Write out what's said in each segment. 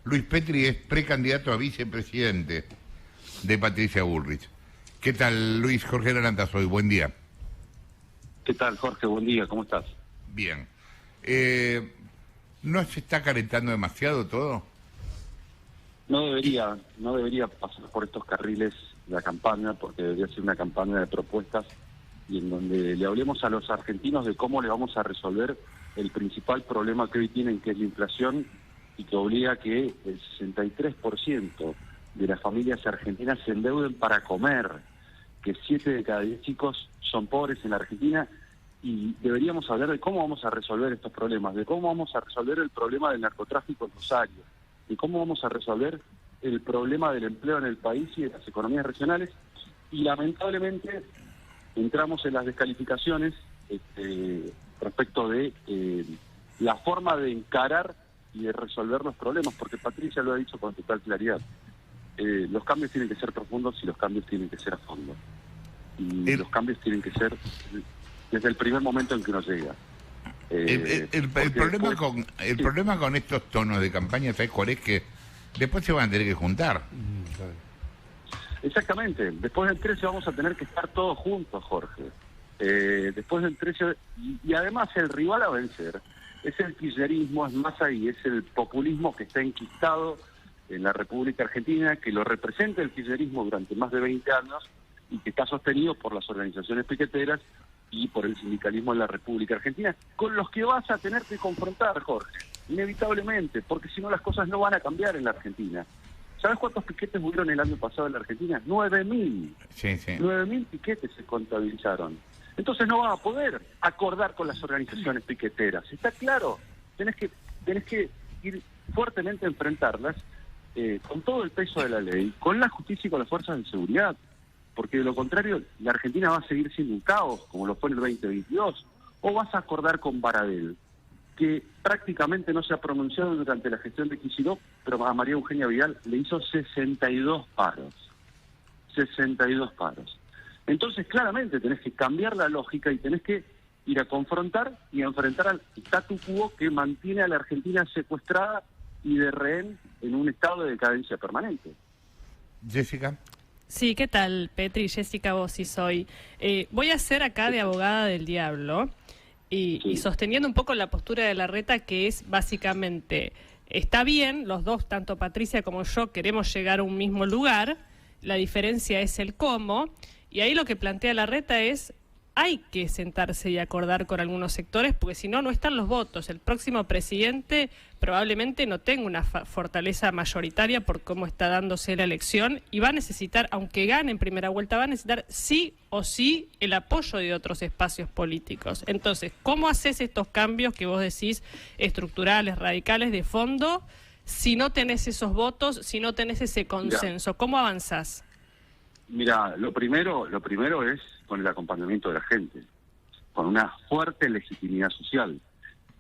Luis Petri es precandidato a vicepresidente de Patricia Bullrich. ¿Qué tal, Luis? Jorge Aranda soy, buen día. ¿Qué tal, Jorge? Buen día, ¿cómo estás? Bien. ¿No se está calentando demasiado todo? No debería pasar por estos carriles la campaña, porque debería ser una campaña de propuestas y en donde le hablemos a los argentinos de cómo le vamos a resolver el principal problema que hoy tienen, que es la inflación, y que obliga a que el 63% de las familias argentinas se endeuden para comer, que 7 de cada 10 chicos son pobres en la Argentina, y deberíamos hablar de cómo vamos a resolver estos problemas, de cómo vamos a resolver el problema del narcotráfico en Rosario, de cómo vamos a resolver el problema del empleo en el país y de las economías regionales, y lamentablemente entramos en las descalificaciones respecto de la forma de encarar y de resolver los problemas, porque Patricia lo ha dicho con total claridad. Los cambios tienen que ser profundos y los cambios tienen que ser a fondo. Y los cambios tienen que ser desde el primer momento en que nos llega. El problema con estos tonos de campaña, ¿sabes cuál es? Que después se van a tener que juntar. Exactamente. Después del 13 vamos a tener que estar todos juntos, Jorge. Después del 13... Y además el rival a vencer es el kirchnerismo, es Massa y es el populismo que está enquistado en la República Argentina, que lo representa el kirchnerismo durante más de 20 años y que está sostenido por las organizaciones piqueteras y por el sindicalismo en la República Argentina, con los que vas a tener que confrontar, Jorge, inevitablemente, porque si no las cosas no van a cambiar en la Argentina. ¿Sabes cuántos piquetes hubieron el año pasado en la Argentina? 9.000. Sí. 9.000 piquetes se contabilizaron. Entonces no van a poder acordar con las organizaciones piqueteras. ¿Está claro? Tenés que ir fuertemente a enfrentarlas con todo el peso de la ley, con la justicia y con las fuerzas de seguridad. Porque de lo contrario, la Argentina va a seguir siendo un caos, como lo fue en el 2022. O vas a acordar con Baradel, que prácticamente no se ha pronunciado durante la gestión de Kicillof, pero a María Eugenia Vidal le hizo 62 paros. 62 paros. Entonces, claramente, tenés que cambiar la lógica y tenés que ir a confrontar y a enfrentar al statu quo que mantiene a la Argentina secuestrada y de rehén en un estado de decadencia permanente. Jessica. Sí, ¿qué tal, Petri? Jessica Bossi soy. Voy a ser acá de abogada del diablo y sosteniendo un poco la postura de Larreta, que es básicamente, está bien, los dos, tanto Patricia como yo, queremos llegar a un mismo lugar, la diferencia es el cómo, y ahí lo que plantea Larreta es, hay que sentarse y acordar con algunos sectores, porque si no, no están los votos. El próximo presidente probablemente no tenga una fortaleza mayoritaria por cómo está dándose la elección y va a necesitar, aunque gane en primera vuelta, va a necesitar sí o sí el apoyo de otros espacios políticos. Entonces, ¿cómo haces estos cambios que vos decís estructurales, radicales, de fondo, si no tenés esos votos, si no tenés ese consenso? ¿Cómo avanzás? Mira, lo primero es con el acompañamiento de la gente, con una fuerte legitimidad social,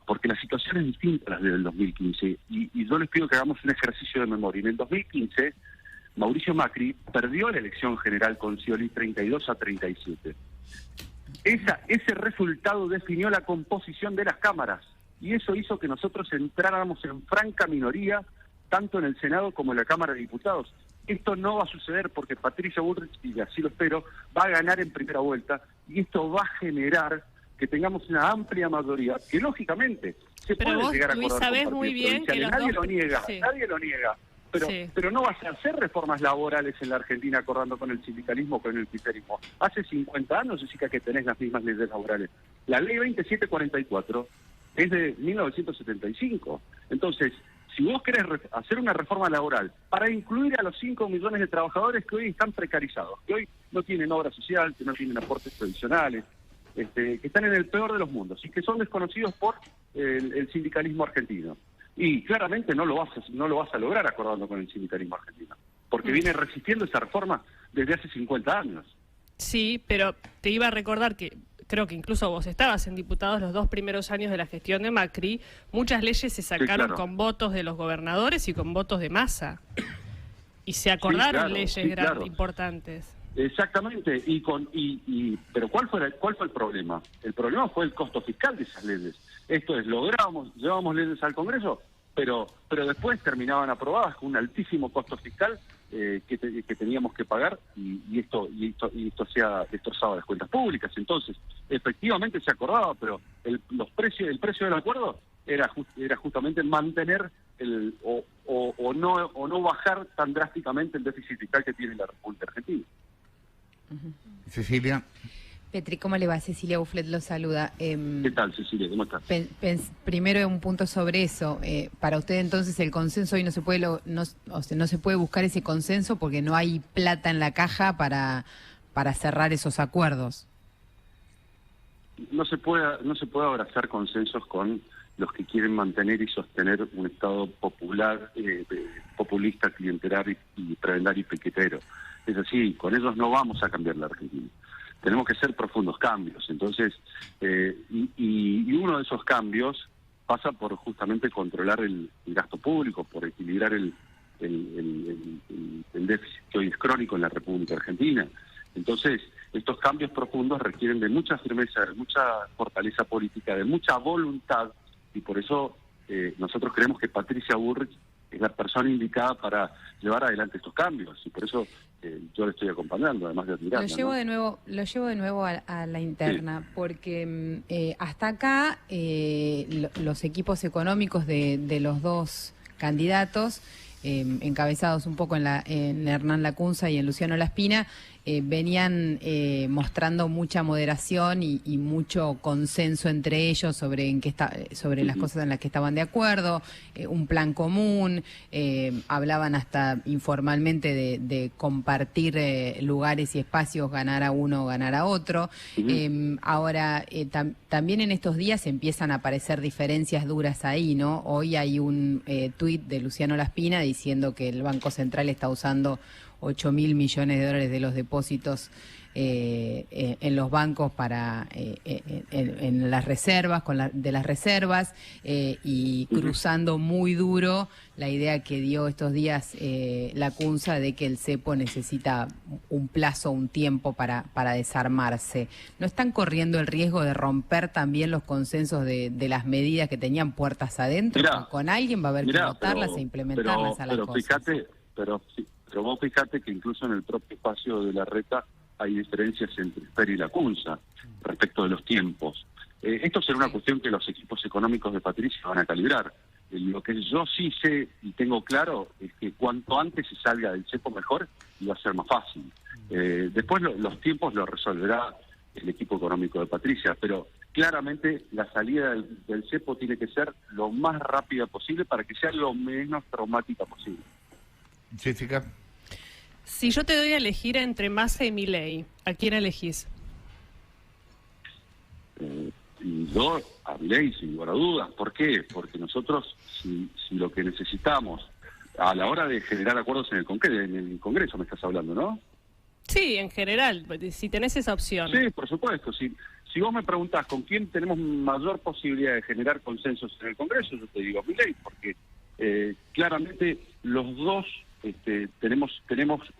porque la situación es distinta a la del 2015, y yo les pido que hagamos un ejercicio de memoria. En el 2015, Mauricio Macri perdió la elección general con Scioli 32-37. Ese resultado definió la composición de las cámaras, y eso hizo que nosotros entráramos en franca minoría, tanto en el Senado como en la Cámara de Diputados. Esto no va a suceder porque Patricia Bullrich, y así lo espero, va a ganar en primera vuelta, y esto va a generar que tengamos una amplia mayoría, que lógicamente se puede llegar a acordar con partidos muy bien que nadie lo niega, pero no vas a hacer reformas laborales en la Argentina acordando con el sindicalismo o con el kirchnerismo. Hace 50 años, Jessica, que tenés las mismas leyes laborales. La ley 2744 es de 1975. Entonces, si vos querés hacer una reforma laboral para incluir a los 5 millones de trabajadores que hoy están precarizados, que hoy no tienen obra social, que no tienen aportes tradicionales, que están en el peor de los mundos y que son desconocidos por el sindicalismo argentino. Y claramente no lo vas a lograr acordando con el sindicalismo argentino, porque viene resistiendo esa reforma desde hace 50 años. Sí, pero te iba a recordar que creo que incluso vos estabas en diputados los 2 primeros años de la gestión de Macri, muchas leyes se sacaron con votos de los gobernadores y con votos de Massa. Y se acordaron leyes importantes. Exactamente, pero ¿cuál fue el problema? El problema fue el costo fiscal de esas leyes. Esto es, llevamos leyes al Congreso, pero después terminaban aprobadas con un altísimo costo fiscal que teníamos que pagar y esto se ha destrozado las cuentas públicas. Entonces, efectivamente se acordaba, pero el precio del acuerdo era justamente mantener o no bajar tan drásticamente el déficit fiscal que tiene la República Argentina. Cecilia. Petri, ¿cómo le va? Cecilia Bufflet lo saluda. ¿Qué tal, Cecilia? ¿Cómo estás? Primero un punto sobre eso. Para usted entonces el consenso hoy no se puede buscar ese consenso porque no hay plata en la caja para cerrar esos acuerdos. No se puede abrazar consensos con los que quieren mantener y sostener un Estado popular, populista, clientelar y prebendal y piquetero. Es así, con ellos no vamos a cambiar la Argentina. Tenemos que hacer profundos cambios. Entonces, y uno de esos cambios pasa por justamente controlar el gasto público, por equilibrar el déficit que hoy es crónico en la República Argentina. Entonces, estos cambios profundos requieren de mucha firmeza, de mucha fortaleza política, de mucha voluntad, y por eso nosotros creemos que Patricia Bullrich es la persona indicada para llevar adelante estos cambios, y por eso yo le estoy acompañando, además de admirarla. Lo llevo de nuevo a la interna, sí. Porque hasta acá los equipos económicos de los dos candidatos, encabezados un poco en Hernán Lacunza y en Luciano Laspina, venían mostrando mucha moderación y mucho consenso entre ellos sobre las cosas en las que estaban de acuerdo, un plan común, hablaban hasta informalmente de compartir lugares y espacios, ganar a uno, ganar a otro. Ahora, también en estos días empiezan a aparecer diferencias duras ahí, ¿no? Hoy hay un tuit de Luciano Laspina diciendo que el Banco Central está usando 8.000 millones de dólares de los depósitos en los bancos para en las reservas, de las reservas, y cruzando muy duro la idea que dio estos días Lacunza de que el cepo necesita un plazo, un tiempo para desarmarse. ¿No están corriendo el riesgo de romper también los consensos de las medidas que tenían puertas adentro? Con alguien va a haber que votarlas e implementarlas a las cosas. Pero vos fijate que incluso en el propio espacio de la Reta hay diferencias entre Esper y Lacunza respecto de los tiempos. Esto será una cuestión que los equipos económicos de Patricia van a calibrar. Lo que yo sí sé y tengo claro es que cuanto antes se salga del cepo mejor y va a ser más fácil. Después los tiempos lo resolverá el equipo económico de Patricia, pero claramente la salida del cepo tiene que ser lo más rápida posible para que sea lo menos traumática posible. Jessica. Si yo te doy a elegir entre Massa y Milei, ¿a quién elegís? Yo a Milei, sin lugar a dudas. ¿Por qué? Porque nosotros, si lo que necesitamos a la hora de generar acuerdos en el Congreso, me estás hablando, ¿no? Sí, en general, si tenés esa opción. Sí, por supuesto. Si vos me preguntás con quién tenemos mayor posibilidad de generar consensos en el Congreso, yo te digo Milei, porque claramente los dos tenemos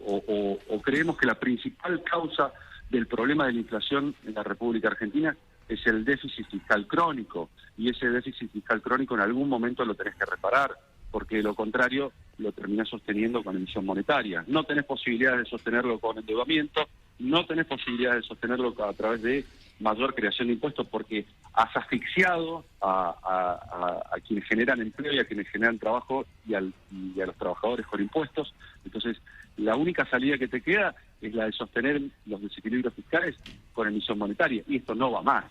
o creemos que la principal causa del problema de la inflación en la República Argentina es el déficit fiscal crónico, y ese déficit fiscal crónico en algún momento lo tenés que reparar, porque de lo contrario lo terminás sosteniendo con emisión monetaria. No tenés posibilidades de sostenerlo con endeudamiento, no tenés posibilidades de sostenerlo a través de mayor creación de impuestos, porque has asfixiado a quienes generan empleo y a quienes generan trabajo y a los trabajadores con impuestos. Entonces, la única salida que te queda es la de sostener los desequilibrios fiscales con emisión monetaria, y esto no va más.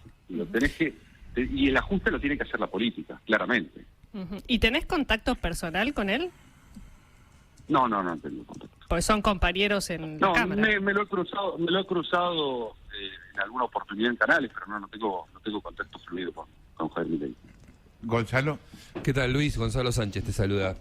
Y el ajuste lo tiene que hacer la política, claramente. ¿Y tenés contacto personal con él? No tengo contacto. Pues son compañeros en la Cámara. Me lo he cruzado en alguna oportunidad en canales, pero no tengo contacto fluido con Javier Milei. Gonzalo. ¿Qué tal, Luis? Gonzalo Sánchez te saluda.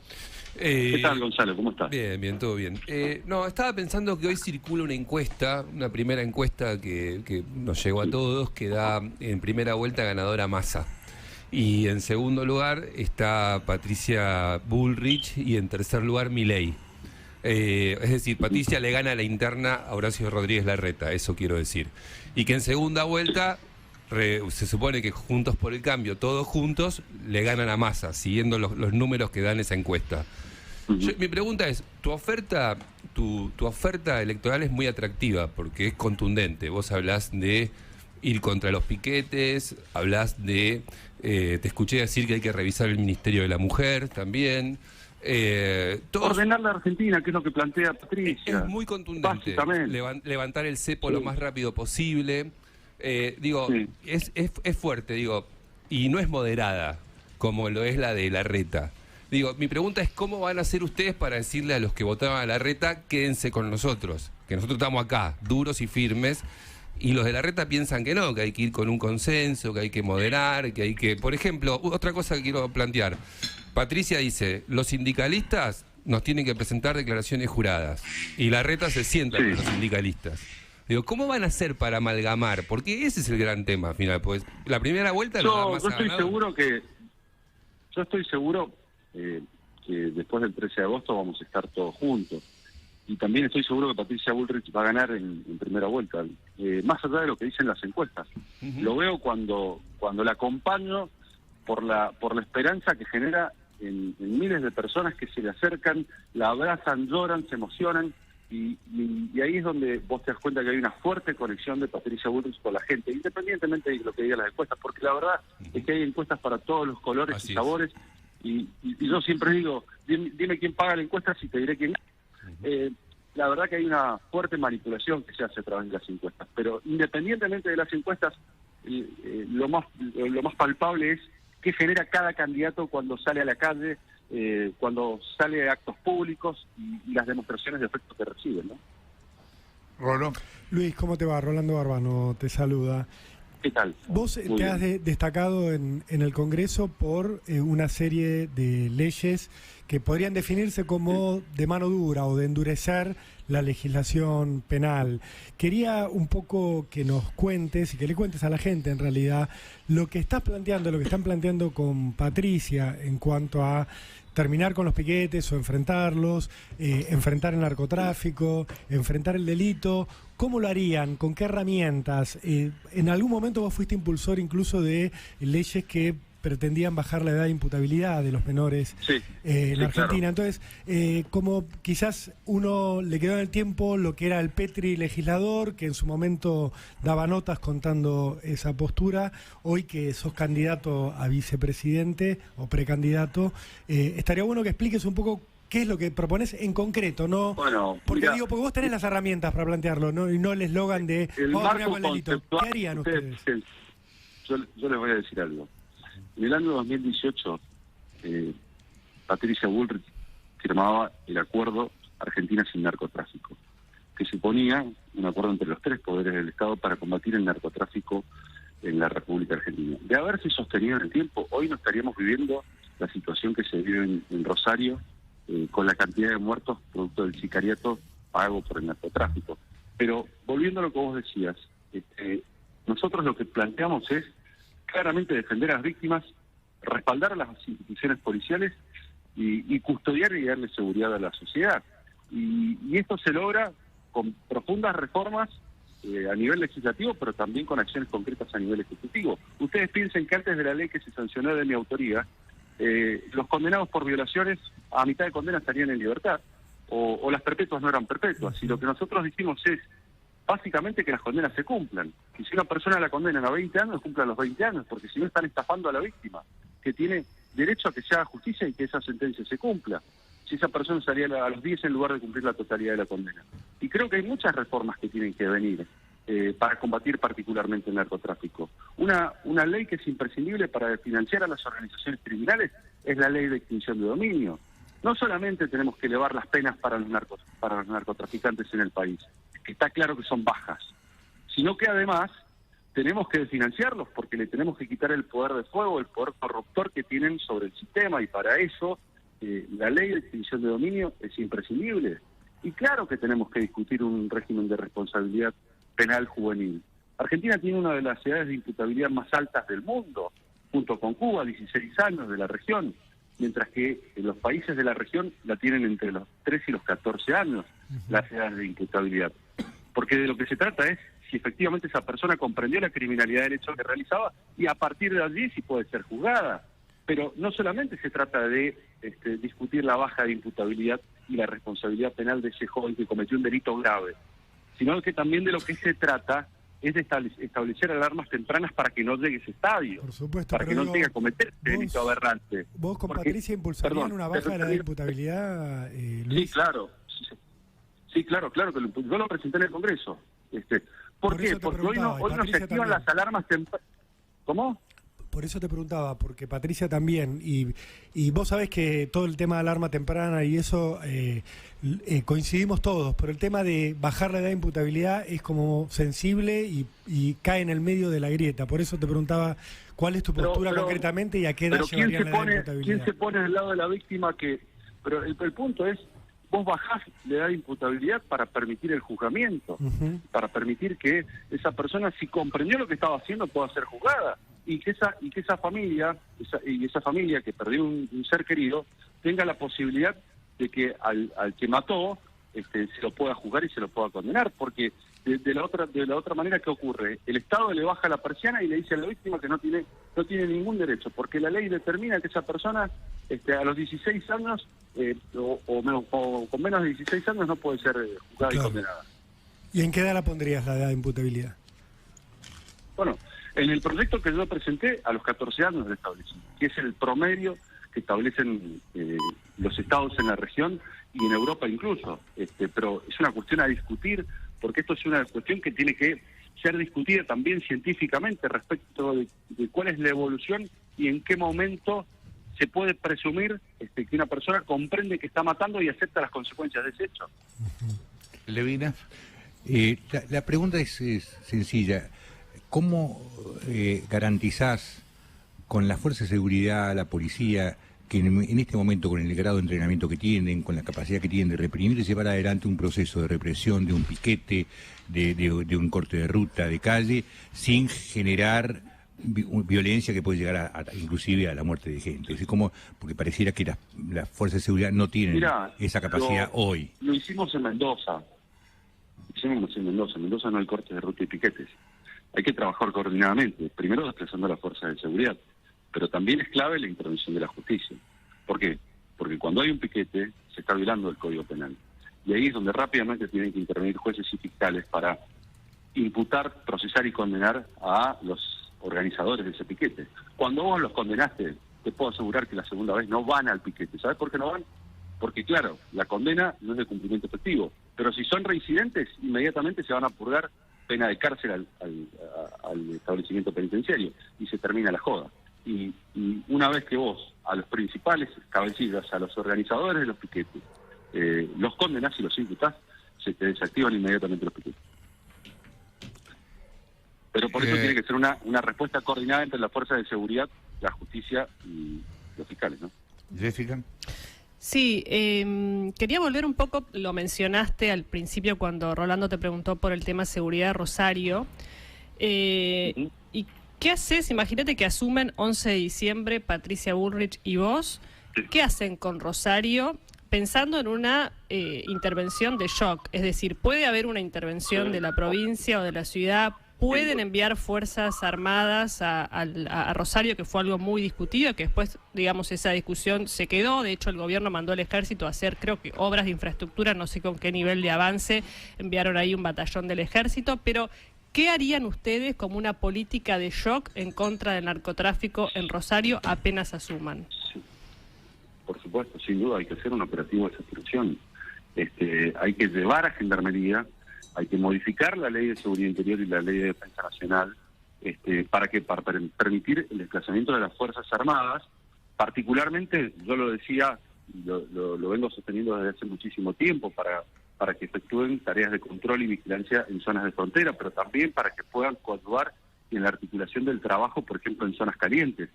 ¿Qué tal, Gonzalo? ¿Cómo estás? Bien, todo bien. Estaba pensando que hoy circula una encuesta, una primera encuesta que nos llegó a todos, que da en primera vuelta ganadora Massa. Y en segundo lugar está Patricia Bullrich y en tercer lugar Milei. Es decir, Patricia le gana la interna a Horacio Rodríguez Larreta, eso quiero decir. Y que en segunda vuelta se supone que Juntos por el Cambio, todos juntos, le ganan a Massa, siguiendo los números que dan esa encuesta. Mi pregunta es, tu oferta electoral es muy atractiva porque es contundente. Vos hablás de ir contra los piquetes, hablás de... te escuché decir que hay que revisar el Ministerio de la Mujer también. Ordenar la Argentina, que es lo que plantea Patricia. Es muy contundente. Levantar el cepo lo más rápido posible. Sí. Es fuerte, y no es moderada, como lo es la de Larreta. Mi pregunta es cómo van a hacer ustedes para decirle a los que votaban a Larreta, quédense con nosotros, que nosotros estamos acá, duros y firmes, y los de Larreta piensan que no, que hay que ir con un consenso, que hay que moderar, que hay que... Por ejemplo, otra cosa que quiero plantear. Patricia dice, los sindicalistas nos tienen que presentar declaraciones juradas, y Larreta se sienta con los sindicalistas. ¿Cómo van a hacer para amalgamar? Porque ese es el gran tema al final, pues la primera vuelta yo estoy seguro que después del 13 de agosto vamos a estar todos juntos. Y también estoy seguro que Patricia Bullrich va a ganar en primera vuelta, más allá de lo que dicen las encuestas. Lo veo cuando la acompaño por la esperanza que genera en miles de personas que se le acercan, la abrazan, lloran, se emocionan. Y ahí es donde vos te das cuenta que hay una fuerte conexión de Patricia Bullrich con la gente, independientemente de lo que digan las encuestas, porque la verdad es que hay encuestas para todos los colores y sabores, y yo siempre digo, dime quién paga la encuesta y te diré quién. La verdad que hay una fuerte manipulación que se hace a través de las encuestas, pero independientemente de las encuestas, lo más palpable es qué genera cada candidato cuando sale a la calle, cuando sale a actos públicos y las demostraciones de efecto que reciben, ¿no? Rolo. Luis, ¿cómo te va? Rolando Barbano te saluda. ¿Qué tal? Vos te has destacado en el Congreso por una serie de leyes que podrían definirse como de mano dura o de endurecer la legislación penal. Quería un poco que nos cuentes y que le cuentes a la gente en realidad lo que estás planteando, lo que están planteando con Patricia en cuanto a terminar con los piquetes o enfrentarlos, enfrentar el narcotráfico, enfrentar el delito. ¿Cómo lo harían? ¿Con qué herramientas? En algún momento vos fuiste impulsor incluso de leyes que pretendían bajar la edad de imputabilidad de los menores en la Argentina. Claro. Entonces, como quizás uno le quedó en el tiempo lo que era el Petri legislador, que en su momento daba notas contando esa postura, hoy que sos candidato a vicepresidente o precandidato, estaría bueno que expliques un poco qué es lo que propones en concreto, ¿no? Bueno, porque porque vos tenés las herramientas para plantearlo, ¿no? Y no el eslogan de marco el delito. ¿Qué harían ustedes? Yo les voy a decir algo. En el año 2018, Patricia Bullrich firmaba el acuerdo Argentina sin narcotráfico, que suponía un acuerdo entre los tres poderes del Estado para combatir el narcotráfico en la República Argentina. De haberse sostenido en el tiempo, hoy no estaríamos viviendo la situación que se vive en Rosario, con la cantidad de muertos producto del sicariato pago por el narcotráfico. Pero volviendo a lo que vos decías, nosotros lo que planteamos es claramente defender a las víctimas, respaldar a las instituciones policiales y custodiar y darle seguridad a la sociedad. Y esto se logra con profundas reformas a nivel legislativo, pero también con acciones concretas a nivel ejecutivo. Ustedes piensen que antes de la ley que se sancionó de mi autoría, los condenados por violaciones a mitad de condena estarían en libertad, o las perpetuas no eran perpetuas. Y lo que nosotros dijimos es básicamente que las condenas se cumplan. Y si una persona la condenan a 20 años, cumplan los 20 años, porque si no están estafando a la víctima, que tiene derecho a que se haga justicia y que esa sentencia se cumpla. Si esa persona salía a los 10 en lugar de cumplir la totalidad de la condena. Y creo que hay muchas reformas que tienen que venir para combatir particularmente el narcotráfico. Una ley que es imprescindible para financiar a las organizaciones criminales es la ley de extinción de dominio. No solamente tenemos que elevar las penas para los narcotraficantes en el país, que está claro que son bajas, sino que además tenemos que financiarlos porque le tenemos que quitar el poder de fuego, el poder corruptor que tienen sobre el sistema, y para eso la ley de extinción de dominio es imprescindible. Y claro que tenemos que discutir un régimen de responsabilidad penal juvenil. Argentina tiene una de las edades de imputabilidad más altas del mundo, junto con Cuba, 16 años de la región, mientras que en los países de la región la tienen entre los 3 y los 14 años, las edades de imputabilidad. Porque de lo que se trata es si efectivamente esa persona comprendió la criminalidad del hecho que realizaba, y a partir de allí sí puede ser juzgada. Pero no solamente se trata de discutir la baja de imputabilidad y la responsabilidad penal de ese joven que cometió un delito grave, sino que también de lo que se trata es de establecer alarmas tempranas para que no llegue ese estadio, por supuesto, para que no tenga que cometer este delito aberrante. ¿Vos con Porque, Patricia impulsarían una baja de la imputabilidad, Luis? Sí, claro. Sí, claro que yo lo presenté en el Congreso. ¿Por qué? Porque hoy no se activan las alarmas tempranas. ¿Cómo? Por eso te preguntaba, porque Patricia también, y vos sabés que todo el tema de alarma temprana y eso coincidimos todos, pero el tema de bajar la edad de imputabilidad es como sensible y cae en el medio de la grieta. Por eso te preguntaba cuál es tu postura concretamente y a qué edad llevarían la edad de imputabilidad. ¿Quién se pone del lado de la víctima? Pero el punto es, vos bajás la edad de imputabilidad para permitir el juzgamiento, para permitir que esa persona, si comprendió lo que estaba haciendo, pueda ser juzgada. Y que esa familia que perdió un ser querido tenga la posibilidad de que al que mató se lo pueda juzgar y se lo pueda condenar, porque de la otra manera, ¿qué ocurre? El Estado le baja la persiana y le dice a la víctima que no tiene ningún derecho, porque la ley determina que esa persona a los 16 años o con menos de 16 años no puede ser juzgada y condenada. ¿Y en qué edad la pondrías la edad de imputabilidad? Bueno, en el proyecto que yo presenté, a los 14 años lo establecí, que es el promedio que establecen los estados en la región y en Europa incluso. Pero es una cuestión a discutir, porque esto es una cuestión que tiene que ser discutida también científicamente respecto de cuál es la evolución y en qué momento se puede presumir que una persona comprende que está matando y acepta las consecuencias de ese hecho. Levinas. La pregunta es sencilla. ¿Cómo garantizás con la fuerza de seguridad, la policía, que en este momento, con el grado de entrenamiento que tienen, con la capacidad que tienen de reprimir y llevar adelante un proceso de represión, de un piquete, de un corte de ruta, de calle, sin generar violencia que puede llegar inclusive a la muerte de gente? Es como, porque pareciera que las fuerzas de seguridad no tienen esa capacidad hoy. Lo hicimos en Mendoza. En Mendoza no hay cortes de ruta y piquetes. Hay que trabajar coordinadamente, primero desplazando las fuerzas de seguridad, pero también es clave la intervención de la justicia. ¿Por qué? Porque cuando hay un piquete se está violando el Código Penal. Y ahí es donde rápidamente tienen que intervenir jueces y fiscales para imputar, procesar y condenar a los organizadores de ese piquete. Cuando vos los condenaste, te puedo asegurar que la segunda vez no van al piquete. ¿Sabes por qué no van? Porque claro, la condena no es de cumplimiento efectivo, pero si son reincidentes, inmediatamente se van a purgar pena de cárcel al establecimiento penitenciario y se termina la joda. Y una vez que vos a los principales cabecillas, a los organizadores de los piquetes, los condenás y los imputás, se te desactivan inmediatamente los piquetes. Pero por eso tiene que ser una respuesta coordinada entre la fuerza de seguridad, la justicia y los fiscales, ¿no? Jessica. Sí, quería volver un poco, lo mencionaste al principio cuando Rolando te preguntó por el tema seguridad de Rosario. ¿Y qué haces? Imagínate que asumen 11 de diciembre Patricia Bullrich y vos. ¿Qué hacen con Rosario pensando en una intervención de shock? Es decir, ¿puede haber una intervención de la provincia o de la ciudad? ¿Pueden enviar fuerzas armadas a Rosario, que fue algo muy discutido, que después, digamos, esa discusión se quedó? De hecho, el gobierno mandó al ejército a hacer, creo que, obras de infraestructura, no sé con qué nivel de avance, enviaron ahí un batallón del ejército, pero ¿qué harían ustedes como una política de shock en contra del narcotráfico en Rosario apenas asuman? Sí. Por supuesto, sin duda, hay que hacer un operativo de desaparición. Hay que llevar a Gendarmería, hay que modificar la Ley de Seguridad Interior y la Ley de Defensa Nacional para permitir el desplazamiento de las Fuerzas Armadas. Particularmente, yo lo decía, lo vengo sosteniendo desde hace muchísimo tiempo, para que efectúen tareas de control y vigilancia en zonas de frontera, pero también para que puedan coadyuvar en la articulación del trabajo, por ejemplo, en zonas calientes,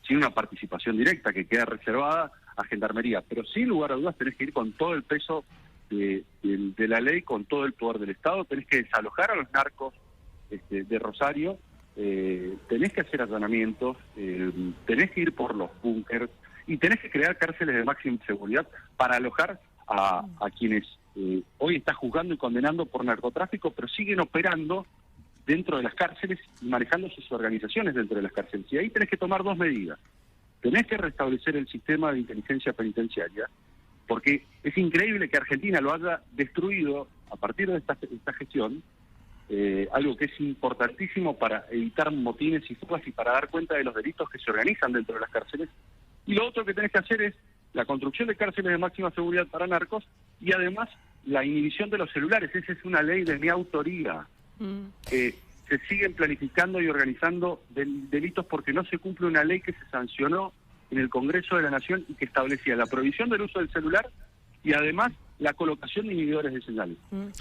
sin una participación directa que queda reservada a Gendarmería. Pero sin lugar a dudas tenés que ir con todo el peso de la ley, con todo el poder del Estado, tenés que desalojar a los narcos de Rosario, tenés que hacer allanamientos, tenés que ir por los búnkers y tenés que crear cárceles de máxima seguridad para alojar a quienes hoy están juzgando y condenando por narcotráfico, pero siguen operando dentro de las cárceles y manejando sus organizaciones dentro de las cárceles. Y ahí tenés que tomar dos medidas. Tenés que restablecer el sistema de inteligencia penitenciaria, porque es increíble que Argentina lo haya destruido a partir de esta gestión, algo que es importantísimo para evitar motines y fugas y para dar cuenta de los delitos que se organizan dentro de las cárceles. Y lo otro que tenés que hacer es la construcción de cárceles de máxima seguridad para narcos y además la inhibición de los celulares. Esa es una ley de mi autoría. Se siguen planificando y organizando delitos porque no se cumple una ley que se sancionó en el Congreso de la Nación y que establecía la prohibición del uso del celular y además la colocación de inhibidores de señales.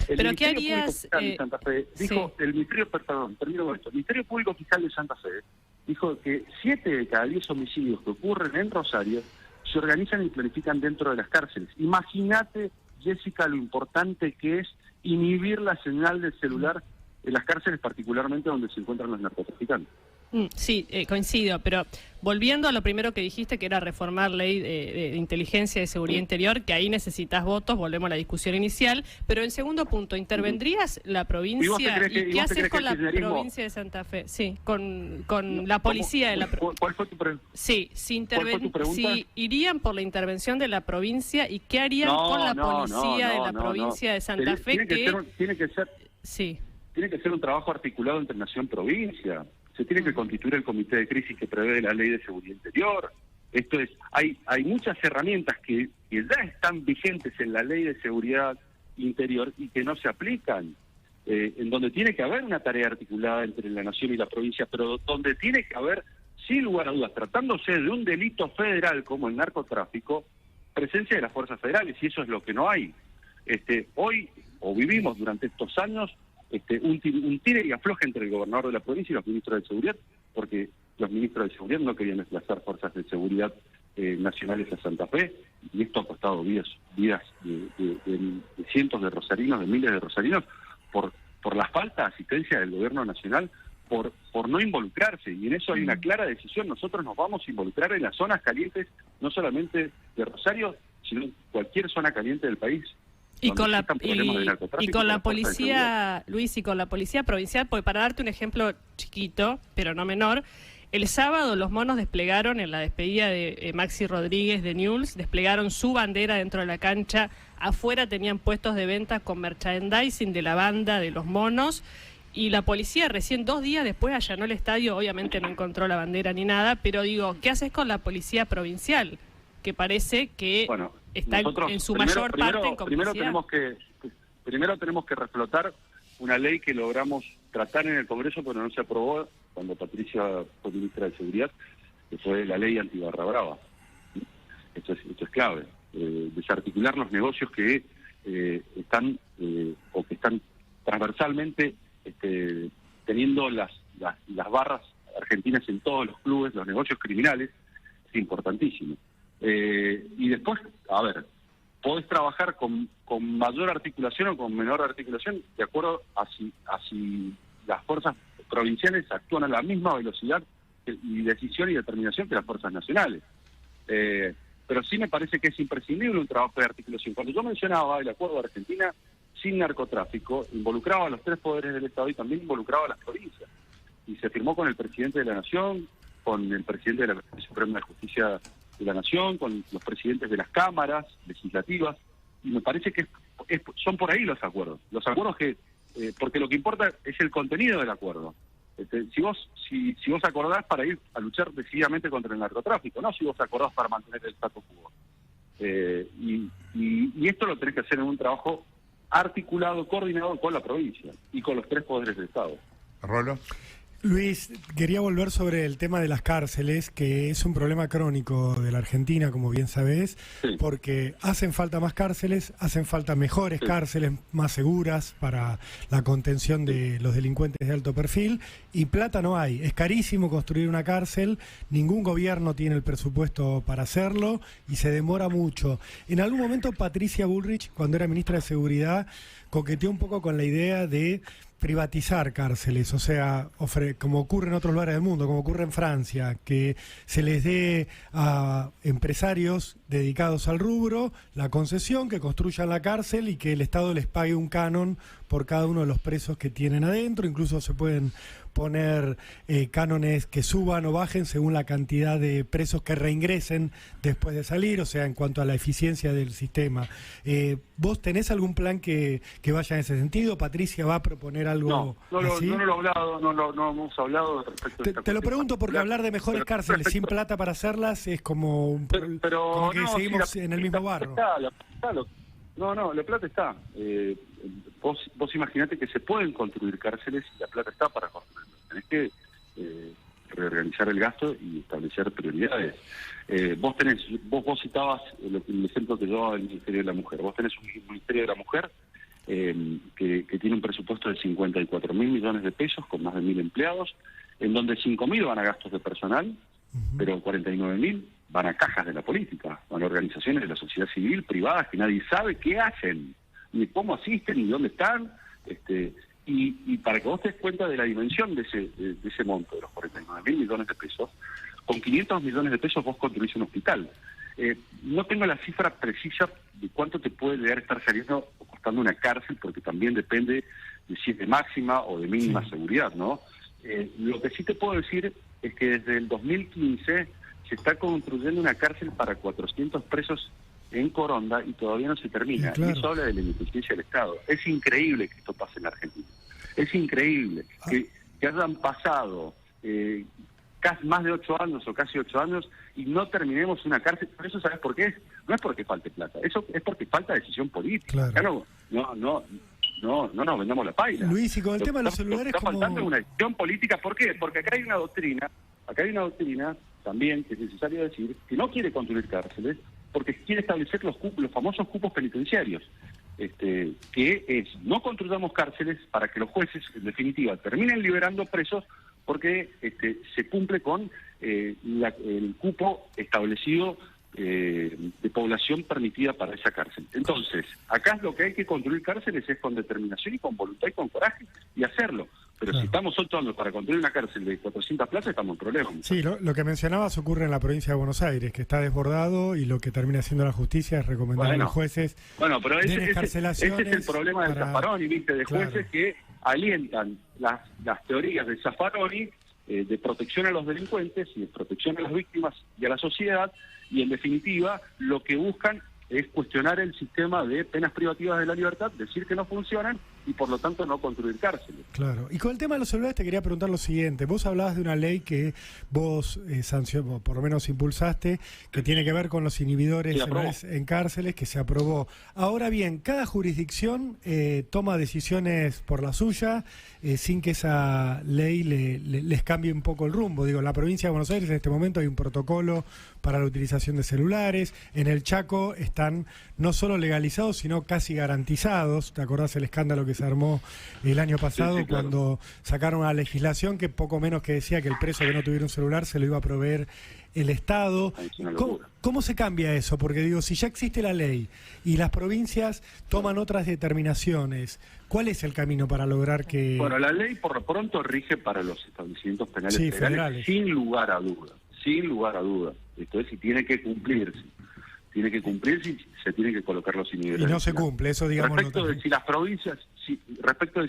¿Pero qué harías? De Santa Fe dijo, el Ministerio, perdón, termino con esto, el Ministerio Público Fiscal de Santa Fe dijo que 7 de cada 10 homicidios que ocurren en Rosario se organizan y planifican dentro de las cárceles. Imagínate, Jessica, lo importante que es inhibir la señal del celular en las cárceles, particularmente donde se encuentran los narcotraficantes. Sí, coincido, pero volviendo a lo primero que dijiste, que era reformar ley de inteligencia y de seguridad interior, que ahí necesitas votos, volvemos a la discusión inicial, pero en segundo punto, ¿intervendrías la provincia? ¿Y qué haces con la provincia de Santa Fe? Sí, con la policía de la provincia. ¿Cuál fue tu pregunta? Sí, si irían por la intervención de la provincia, ¿y qué harían con la policía de la provincia de Santa Fe? Tiene que ser un trabajo articulado entre nación-provincia. Se tiene que constituir el comité de crisis que prevé la ley de seguridad interior. Esto es, hay muchas herramientas que ya están vigentes en la ley de seguridad interior y que no se aplican, en donde tiene que haber una tarea articulada entre la nación y la provincia, pero donde tiene que haber, sin lugar a dudas, tratándose de un delito federal como el narcotráfico, presencia de las fuerzas federales, y eso es lo que no hay. Hoy, o vivimos durante estos años, un tire y afloje entre el gobernador de la provincia y los ministros de seguridad, porque los ministros de seguridad no querían desplazar fuerzas de seguridad nacionales a Santa Fe, y esto ha costado vidas de cientos de rosarinos, de miles de rosarinos, por la falta de asistencia del gobierno nacional, por no involucrarse, y en eso hay una clara decisión. Nosotros nos vamos a involucrar en las zonas calientes, no solamente de Rosario, sino en cualquier zona caliente del país. Y con la policía, Luis, y con la policía provincial, porque para darte un ejemplo chiquito, pero no menor, el sábado los monos desplegaron en la despedida de Maxi Rodríguez de Newell's, desplegaron su bandera dentro de la cancha, afuera tenían puestos de venta con merchandising de la banda de los monos, y la policía recién 2 días después allanó el estadio, obviamente no encontró la bandera ni nada, pero digo, ¿qué haces con la policía provincial? Que parece que está en su mayor parte en complicidad. Primero tenemos que reflotar una ley que logramos tratar en el Congreso, pero no se aprobó cuando Patricia fue ministra de Seguridad, que fue la ley anti-barra-brava. Esto es clave. Desarticular los negocios que están transversalmente teniendo las barras argentinas en todos los clubes, los negocios criminales, es importantísimo. Y después, podés trabajar con mayor articulación o con menor articulación de acuerdo a si las fuerzas provinciales actúan a la misma velocidad y decisión y determinación que las fuerzas nacionales. Pero sí me parece que es imprescindible un trabajo de articulación. Cuando yo mencionaba el acuerdo de Argentina sin narcotráfico, involucraba a los 3 poderes del Estado y también involucraba a las provincias. Y se firmó con el presidente de la Nación, con el presidente de la Corte Suprema de Justicia de la Nación, con los presidentes de las cámaras legislativas, y me parece que son por ahí los acuerdos que porque lo que importa es el contenido del acuerdo. Si vos acordás para ir a luchar decididamente contra el narcotráfico, no si vos acordás para mantener el status quo. Y esto lo tenés que hacer en un trabajo articulado, coordinado con la provincia y con los 3 poderes del Estado. Rolo. Luis, quería volver sobre el tema de las cárceles, que es un problema crónico de la Argentina, como bien sabés, porque hacen falta más cárceles, hacen falta mejores cárceles, más seguras para la contención de los delincuentes de alto perfil, y plata no hay. Es carísimo construir una cárcel, ningún gobierno tiene el presupuesto para hacerlo y se demora mucho. En algún momento Patricia Bullrich, cuando era ministra de Seguridad, coqueteó un poco con la idea de privatizar cárceles, o sea, como ocurre en otros lugares del mundo, como ocurre en Francia, que se les dé a empresarios dedicados al rubro la concesión, que construyan la cárcel y que el Estado les pague un canon por cada uno de los presos que tienen adentro. Incluso se pueden poner cánones que suban o bajen según la cantidad de presos que reingresen después de salir, o sea, en cuanto a la eficiencia del sistema. ¿Vos tenés algún plan que vaya en ese sentido? ¿Patricia va a proponer algo así? No lo he hablado, no hemos hablado respecto de esta Te lo pregunto porque hablar de mejores cárceles sin plata para hacerlas es como, como que seguimos en el mismo barro. La plata está. Vos imaginate que se pueden construir cárceles y la plata está para construirlas. Tenés que reorganizar el gasto y establecer prioridades. Vos citabas el ejemplo que yo daba del Ministerio de la Mujer. Vos tenés un Ministerio de la Mujer que tiene un presupuesto de 54.000 millones de pesos con más de 1.000 empleados, en donde 5.000 van a gastos de personal, pero 49.000 van a cajas de la política, van a organizaciones de la sociedad civil, privadas, que nadie sabe qué hacen, ni cómo asisten, ni dónde están, y para que vos te des cuenta de la dimensión de ese monto, de los 49.000 millones de pesos, con 500 millones de pesos vos construís un hospital. No tengo la cifra precisa de cuánto te puede llegar a estar saliendo o costando una cárcel, porque también depende de si es de máxima o de mínima seguridad, ¿no? Lo que sí te puedo decir es que desde el 2015 se está construyendo una cárcel para 400 presos en Coronda y todavía no se termina. Sí, claro. Y eso habla de la ineficiencia del Estado. Es increíble que esto pase en Argentina. Es increíble que hayan pasado casi más de 8 años o casi 8 años y no terminemos una cárcel. Por eso, ¿sabes por qué? No es porque falte plata, eso es porque falta decisión política. Claro. No nos vendamos la paila. Luis, y con el tema de los celulares, está faltando una decisión política. ¿Por qué? Porque acá hay una doctrina también que es necesario decir que no quiere construir cárceles porque quiere establecer los famosos cupos penitenciarios, que es no construyamos cárceles para que los jueces en definitiva terminen liberando presos porque se cumple con el cupo establecido de población permitida para esa cárcel. Entonces, acá lo que hay que construir cárceles es con determinación y con voluntad y con coraje y hacerlo. Pero si estamos 8 años para construir una cárcel de 400 plazas, estamos en problemas. Sí, lo que mencionabas ocurre en la provincia de Buenos Aires, que está desbordado y lo que termina haciendo la justicia es recomendar a los jueces. Bueno, pero ese es el problema del Zaffaroni, ¿viste? De jueces que alientan las teorías de Zaffaroni de protección a los delincuentes y de protección a las víctimas y a la sociedad, y en definitiva lo que buscan es cuestionar el sistema de penas privativas de la libertad, decir que no funcionan y por lo tanto no construir cárceles. Claro. Y con el tema de los celulares te quería preguntar lo siguiente. Vos hablabas de una ley que vos sancionó, por lo menos impulsaste, que tiene que ver con los inhibidores en cárceles, que se aprobó. Ahora bien, cada jurisdicción toma decisiones por la suya, sin que esa ley les cambie un poco el rumbo. Digo, en la provincia de Buenos Aires en este momento hay un protocolo para la utilización de celulares. En el Chaco están no solo legalizados, sino casi garantizados. ¿Te acordás el escándalo que se armó el año pasado? Sí, claro. Cuando sacaron una legislación que poco menos que decía que el preso que no tuviera un celular se lo iba a proveer el Estado? ¿Cómo se cambia eso? Porque digo, si ya existe la ley y las provincias toman otras determinaciones, ¿cuál es el camino para lograr que...? Bueno, la ley por lo pronto rige para los establecimientos penales federales, sin lugar a dudas. Entonces, si tiene que cumplirse. Se tienen que colocar los inhibidores. Y no se cumple, eso digamos. Respecto de si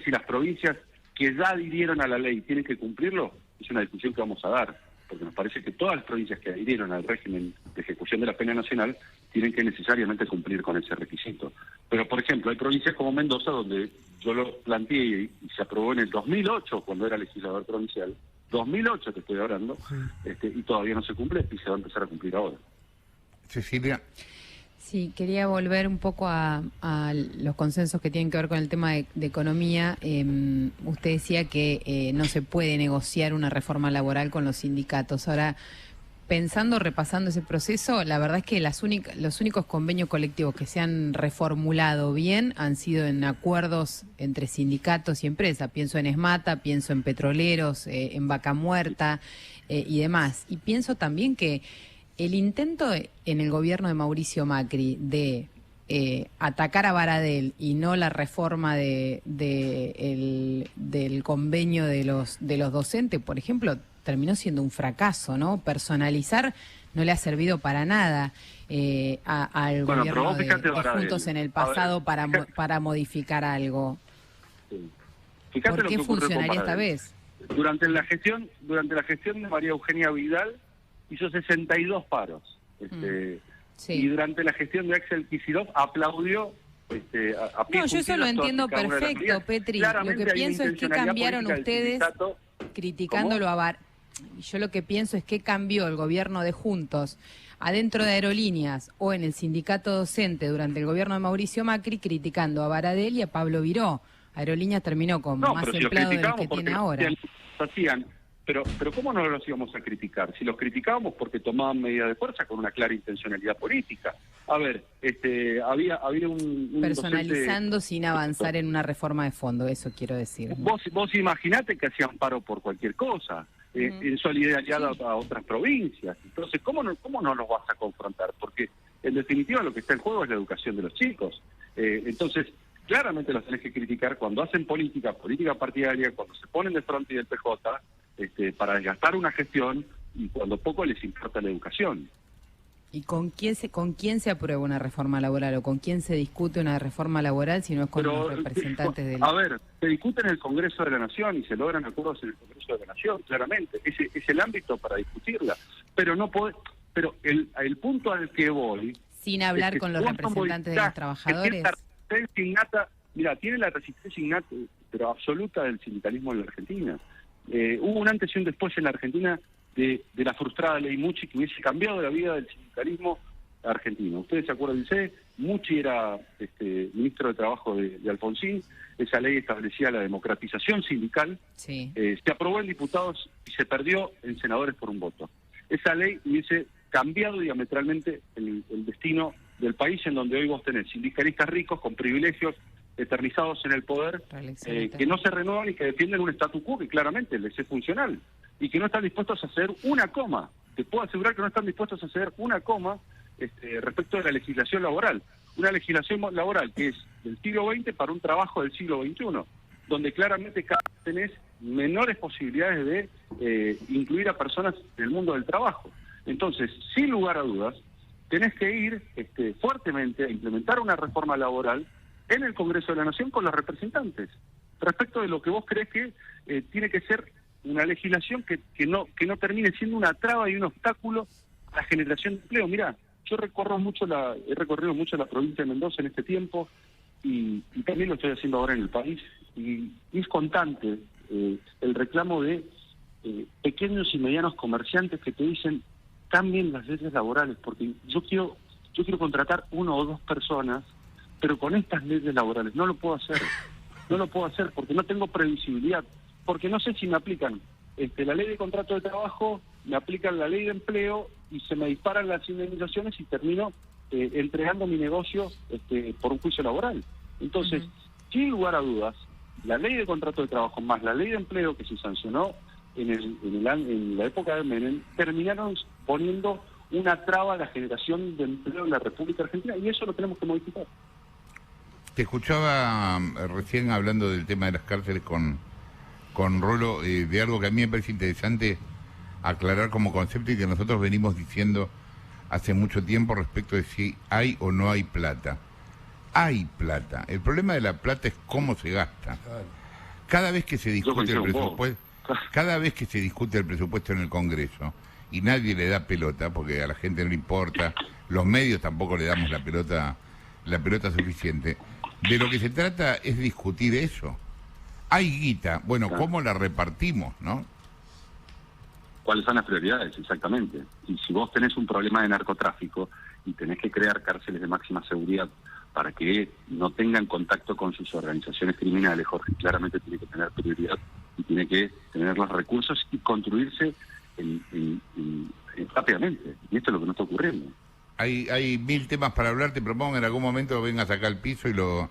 las provincias que ya adhirieron a la ley tienen que cumplirlo, es una discusión que vamos a dar, porque nos parece que todas las provincias que adhirieron al régimen de ejecución de la pena nacional tienen que necesariamente cumplir con ese requisito. Pero, por ejemplo, hay provincias como Mendoza, donde yo lo planteé y se aprobó en el 2008, cuando era legislador provincial. 2008 te estoy hablando, y todavía no se cumple y se va a empezar a cumplir ahora. Cecilia. Sí, quería volver un poco a los consensos que tienen que ver con el tema de economía. Usted decía que no se puede negociar una reforma laboral con los sindicatos. Ahora, repasando ese proceso, la verdad es que los únicos convenios colectivos que se han reformulado bien han sido en acuerdos entre sindicatos y empresas. Pienso en ESMATA, pienso en petroleros, en Vaca Muerta y demás. Y pienso también que el intento en el gobierno de Mauricio Macri de atacar a Baradel y no la reforma del convenio de los docentes, por ejemplo, terminó siendo un fracaso, ¿no? Personalizar no le ha servido para nada al gobierno de Juntos en el pasado para modificar algo. Sí. ¿Por qué funcionaría esta vez? Durante la gestión de María Eugenia Vidal hizo 62 paros. Sí. Y durante la gestión de Axel Kicillof aplaudió a pie No, yo eso lo entiendo cada una de las perfecto, medidas. Petri. Claramente Lo que hay pienso es que intencionalidad cambiaron política del ustedes sindicato. criticándolo a Yo lo que pienso es que cambió el gobierno de Juntos adentro de Aerolíneas o en el sindicato docente durante el gobierno de Mauricio Macri criticando a Baradel y a Pablo Viró. Aerolíneas terminó con más empleados de los que tiene ahora. Pero ¿cómo no los íbamos a criticar? Si los criticábamos porque tomaban medidas de fuerza con una clara intencionalidad política. A ver, había un personalizando docente, sin avanzar en una reforma de fondo, eso quiero decir. Vos imaginate que hacían paro por cualquier cosa, en solidaridad a otras provincias. Entonces, ¿cómo no los vas a confrontar? Porque en definitiva lo que está en juego es la educación de los chicos. Entonces, claramente los tenés que criticar cuando hacen política partidaria, cuando se ponen de frente del PJ, para desgastar una gestión y cuando poco les importa la educación. ¿Y con quién se aprueba una reforma laboral o con quién se discute una reforma laboral si no es con los representantes del... A ver, se discute en el Congreso de la Nación y se logran acuerdos en el Congreso de la Nación, claramente. Ese es el ámbito para discutirla. Pero no podés, el punto al que voy... Sin hablar con los representantes de los trabajadores. Mira, tiene la resistencia innata, pero absoluta del sindicalismo en la Argentina. Hubo un antes y un después en la Argentina de la frustrada ley Mucci que hubiese cambiado la vida del sindicalismo argentino. Ustedes se acuerdan, Mucci era ministro de Trabajo de Alfonsín, esa ley establecía la democratización sindical, sí. Se aprobó en diputados y se perdió en senadores por un voto. Esa ley hubiese cambiado diametralmente el destino del país, en donde hoy vos tenés sindicalistas ricos con privilegios eternizados en el poder, que no se renuevan y que defienden un statu quo que claramente les es funcional y que no están dispuestos a hacer una coma. Te puedo asegurar que no están dispuestos a hacer una coma respecto de la legislación laboral. Una legislación laboral que es del siglo XX para un trabajo del siglo XXI, donde claramente cada vez tenés menores posibilidades de incluir a personas en el mundo del trabajo. Entonces, sin lugar a dudas, tenés que ir fuertemente a implementar una reforma laboral en el Congreso de la Nación con los representantes, respecto de lo que vos creés que tiene que ser una legislación que no termine siendo una traba y un obstáculo a la generación de empleo. Mirá, yo he recorrido mucho la provincia de Mendoza en este tiempo y también lo estoy haciendo ahora en el país, y es constante el reclamo de pequeños y medianos comerciantes que te dicen cambien las leyes laborales, porque yo quiero contratar 1 o 2 personas, pero con estas leyes laborales no lo puedo hacer porque no tengo previsibilidad, porque no sé si me aplican la ley de contrato de trabajo, me aplican la ley de empleo y se me disparan las indemnizaciones y termino entregando mi negocio por un juicio laboral. Entonces, sin lugar a dudas, la ley de contrato de trabajo más la ley de empleo que se sancionó en la época de Menem terminaron poniendo una traba a la generación de empleo en la República Argentina, y eso lo tenemos que modificar. Te escuchaba recién hablando del tema de las cárceles con Rolo, de algo que a mí me parece interesante aclarar como concepto y que nosotros venimos diciendo hace mucho tiempo respecto de si hay o no hay plata. Hay plata. El problema de la plata es cómo se gasta. Cada vez que se discute el presupuesto, en el Congreso y nadie le da pelota, porque a la gente no le importa, los medios tampoco le damos la pelota suficiente. De lo que se trata es discutir eso. Hay guita, bueno, ¿cómo la repartimos, no? ¿Cuáles son las prioridades? Exactamente. Y si vos tenés un problema de narcotráfico y tenés que crear cárceles de máxima seguridad para que no tengan contacto con sus organizaciones criminales, Jorge, claramente tiene que tener prioridad y tiene que tener los recursos y construirse rápidamente. Y esto es lo que no está ocurriendo. Hay 1000 temas para hablar, te propongo en algún momento vengas acá al piso y lo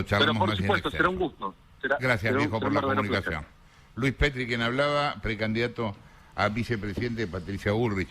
charlamos. Pero por más supuesto, será un gusto. Gracias, viejo, por la comunicación. Luis Petri, quien hablaba, precandidato a vicepresidente de Patricia Bullrich.